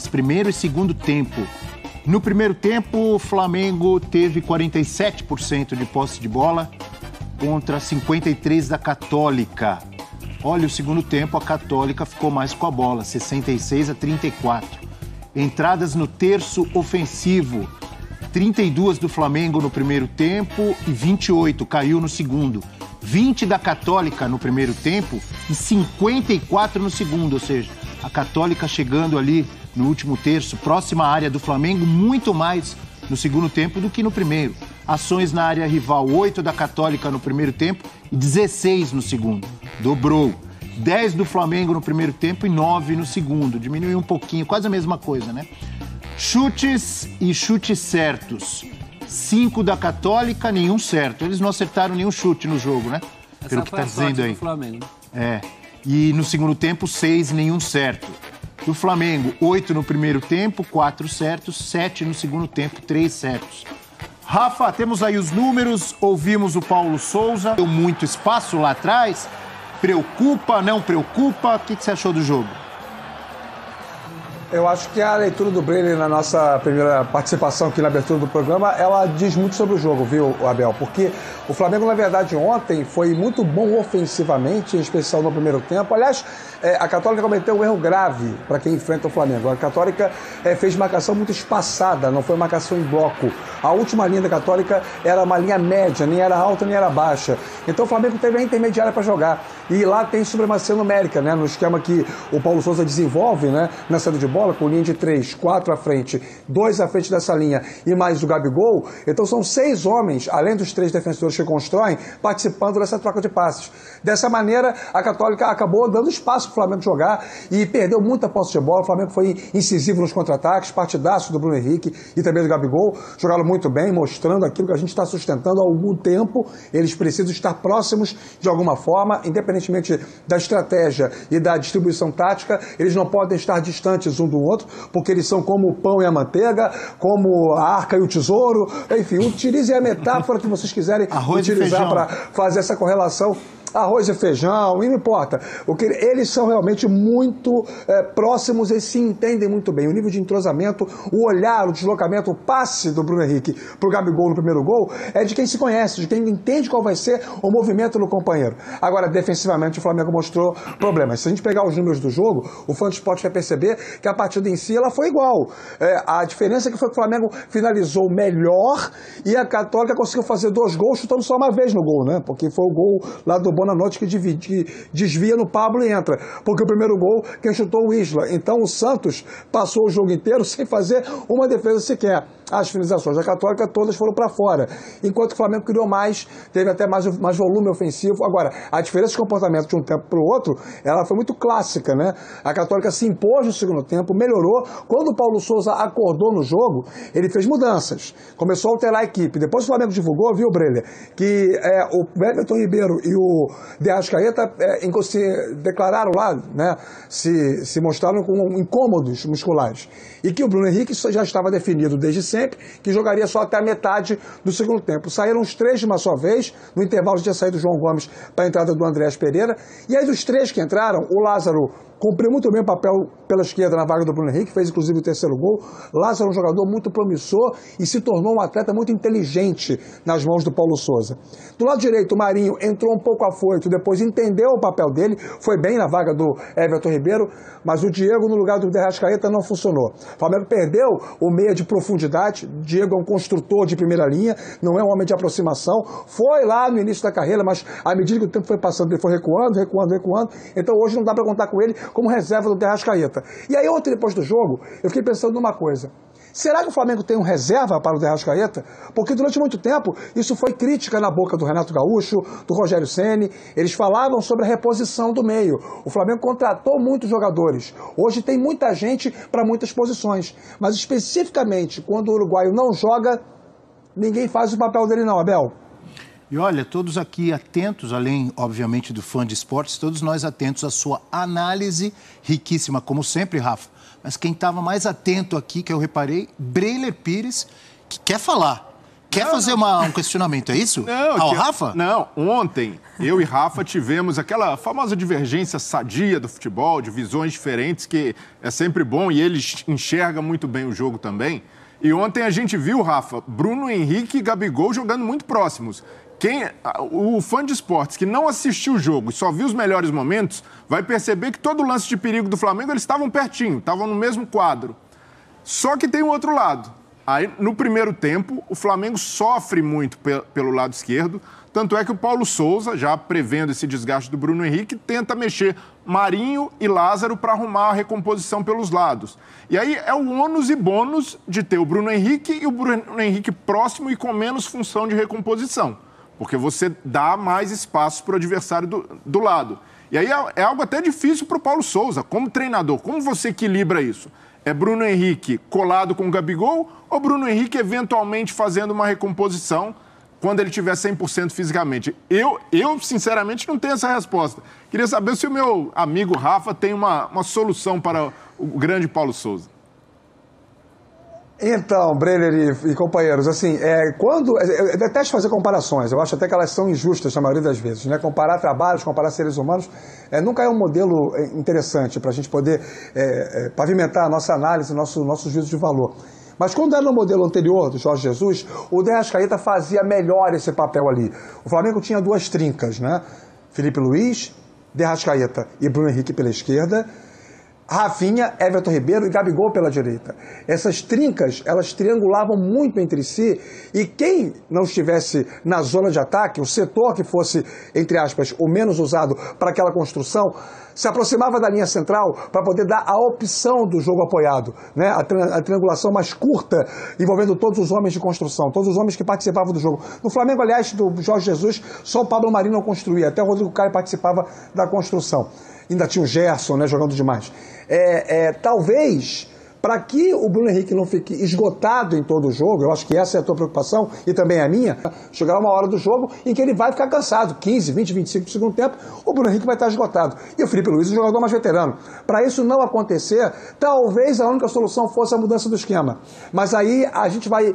primeiro e segundo tempo. No primeiro tempo, o Flamengo teve 47% de posse de bola contra 53% da Católica. Olha, o segundo tempo, a Católica ficou mais com a bola, 66-34. Entradas no terço ofensivo, 32 do Flamengo no primeiro tempo e 28, caiu no segundo. 20 da Católica no primeiro tempo e 54 no segundo, ou seja, a Católica chegando ali no último terço, próxima à área do Flamengo, muito mais no segundo tempo do que no primeiro. Ações na área rival, 8 da Católica no primeiro tempo e 16 no segundo. Dobrou. 10 do Flamengo no primeiro tempo e 9 no segundo. Diminuiu um pouquinho, quase a mesma coisa, né? Chutes e chutes certos. 5 da Católica, nenhum certo. Eles não acertaram nenhum chute no jogo, né? Pelo que tá dizendo aí. É. E no segundo tempo, 6, nenhum certo. Do Flamengo, 8 no primeiro tempo, 4 certos, 7 no segundo tempo, 3 certos. Rafa, temos aí os números, ouvimos o Paulo Souza, deu muito espaço lá atrás. Preocupa, não preocupa? O que você achou do jogo? Eu acho que a leitura do Breler na nossa primeira participação aqui na abertura do programa, ela diz muito sobre o jogo, viu, Abel? Porque o Flamengo, na verdade, ontem foi muito bom ofensivamente, em especial no primeiro tempo. Aliás, a Católica cometeu um erro grave para quem enfrenta o Flamengo. A Católica fez marcação muito espaçada, não foi marcação em bloco. A última linha da Católica era uma linha média, nem era alta, nem era baixa. Então o Flamengo teve a intermediária para jogar. E lá tem supremacia numérica, né? No esquema que o Paulo Souza desenvolve, né? Na saída de bola, com linha de 3, 4 à frente, 2 à frente dessa linha e mais o Gabigol. Então são 6 homens, além dos 3 defensores que constroem, participando dessa troca de passes. Dessa maneira, a Católica acabou dando espaço para o Flamengo jogar e perdeu muita posse de bola. O Flamengo foi incisivo nos contra-ataques, partidaço do Bruno Henrique e também do Gabigol. Jogaram muito bem, mostrando aquilo que a gente está sustentando há algum tempo. Eles precisam estar próximos de alguma forma, independentemente da estratégia e da distribuição tática. Eles não podem estar distantes um do outro, porque eles são como o pão e a manteiga, como a arca e o tesouro. Enfim, utilizem a metáfora que vocês quiserem utilizar para fazer essa correlação. Arroz e feijão, e não importa. Eles são realmente muito próximos e se entendem muito bem. O nível de entrosamento, o olhar, o deslocamento, o passe do Bruno Henrique para o Gabigol no primeiro gol é de quem se conhece, de quem entende qual vai ser o movimento do companheiro. Agora, defensivamente, o Flamengo mostrou problemas. Se a gente pegar os números do jogo, o fã de esporte vai perceber que a partida em si ela foi igual. A diferença é que foi que o Flamengo finalizou melhor e a Católica conseguiu fazer 2 gols chutando só uma vez no gol, né? Porque foi o gol lá do Bonanote que desvia no Pablo e entra. Porque o primeiro gol, quem chutou o Isla. Então o Santos passou o jogo inteiro sem fazer uma defesa sequer. As finalizações da Católica todas foram para fora. Enquanto o Flamengo criou mais, teve até mais volume ofensivo. Agora, a diferença de comportamento de um tempo para o outro, ela foi muito clássica, né? A Católica se impôs no segundo tempo, melhorou. Quando o Paulo Souza acordou no jogo, ele fez mudanças. Começou a alterar a equipe. Depois o Flamengo divulgou, viu, Breler, que o Everton Ribeiro e o De Arrascaeta se declararam lá, né? Se mostraram com incômodos musculares. E que o Bruno Henrique já estava definido desde sempre, que jogaria só até a metade do segundo tempo. Saíram os 3 de uma só vez, no intervalo tinha saído o João Gomes para a entrada do Andréas Pereira, e aí dos 3 que entraram, o Lázaro cumpriu muito bem o papel pela esquerda na vaga do Bruno Henrique, fez inclusive o 3º gol. Lázaro é um jogador muito promissor e se tornou um atleta muito inteligente nas mãos do Paulo Souza. Do lado direito, o Marinho entrou um pouco afoito, depois entendeu o papel dele, foi bem na vaga do Everton Ribeiro, mas o Diego no lugar do De Arrascaeta não funcionou. O Flamengo perdeu o meia de profundidade. Diego é um construtor de primeira linha, não é um homem de aproximação. Foi lá no início da carreira, mas à medida que o tempo foi passando, ele foi recuando. Então hoje não dá para contar com ele como reserva do De Arrascaeta. E aí ontem, depois do jogo, eu fiquei pensando numa coisa. Será que o Flamengo tem um reserva para o De Arrascaeta? Porque durante muito tempo isso foi crítica na boca do Renato Gaúcho, do Rogério Ceni. Eles falavam sobre a reposição do meio. O Flamengo contratou muitos jogadores. Hoje tem muita gente para muitas posições. Mas especificamente quando o uruguaio não joga, ninguém faz o papel dele não, Abel. E olha, todos aqui atentos, além, obviamente, do fã de esportes, todos nós atentos à sua análise riquíssima, como sempre, Rafa. Mas quem estava mais atento aqui, que eu reparei, Breler Pires, que quer falar. Quer fazer um questionamento, é isso? Não, Rafa? Não, ontem eu e Rafa tivemos aquela famosa divergência sadia do futebol, de visões diferentes, que é sempre bom e ele enxerga muito bem o jogo também. E ontem a gente viu, Rafa, Bruno Henrique e Gabigol jogando muito próximos. O fã de esportes que não assistiu o jogo e só viu os melhores momentos, vai perceber que todo lance de perigo do Flamengo, eles estavam pertinho, estavam no mesmo quadro. Só que tem o outro lado. Aí, no primeiro tempo, o Flamengo sofre muito pelo lado esquerdo, tanto é que o Paulo Souza, já prevendo esse desgaste do Bruno Henrique, tenta mexer Marinho e Lázaro para arrumar a recomposição pelos lados. E aí é o ônus e bônus de ter o Bruno Henrique e o Bruno Henrique próximo e com menos função de recomposição, porque você dá mais espaço para o adversário do lado. E aí é algo até difícil para o Paulo Souza, como treinador. Como você equilibra isso? É Bruno Henrique colado com o Gabigol ou Bruno Henrique eventualmente fazendo uma recomposição quando ele estiver 100% fisicamente? Eu, sinceramente, não tenho essa resposta. Queria saber se o meu amigo Rafa tem uma solução para o grande Paulo Souza. Então, Brenner e companheiros, assim, eu detesto fazer comparações, eu acho até que elas são injustas na maioria das vezes, né? Comparar trabalhos, comparar seres humanos, nunca é um modelo interessante para a gente poder pavimentar a nossa análise, nosso juízo de valor. Mas quando era no modelo anterior do Jorge Jesus, o De Arrascaeta fazia melhor esse papel ali. O Flamengo tinha duas trincas, né? Felipe Luiz, De Arrascaeta e Bruno Henrique pela esquerda, Rafinha, Everton Ribeiro e Gabigol pela direita. Essas trincas, elas triangulavam muito entre si e quem não estivesse na zona de ataque, o setor que fosse, entre aspas, o menos usado para aquela construção, se aproximava da linha central para poder dar a opção do jogo apoiado, né? A triangulação mais curta, envolvendo todos os homens de construção, todos os homens que participavam do jogo. No Flamengo, aliás, do Jorge Jesus, só o Pablo Marinho não construía, até o Rodrigo Caio participava da construção. Ainda tinha o Gerson, né, jogando demais. Talvez, para que o Bruno Henrique não fique esgotado em todo o jogo, eu acho que essa é a tua preocupação e também a minha, chegará uma hora do jogo em que ele vai ficar cansado, 15, 20, 25 do segundo tempo, o Bruno Henrique vai estar esgotado. E o Felipe Luiz, o jogador mais veterano. Para isso não acontecer, talvez a única solução fosse a mudança do esquema. Mas aí a gente vai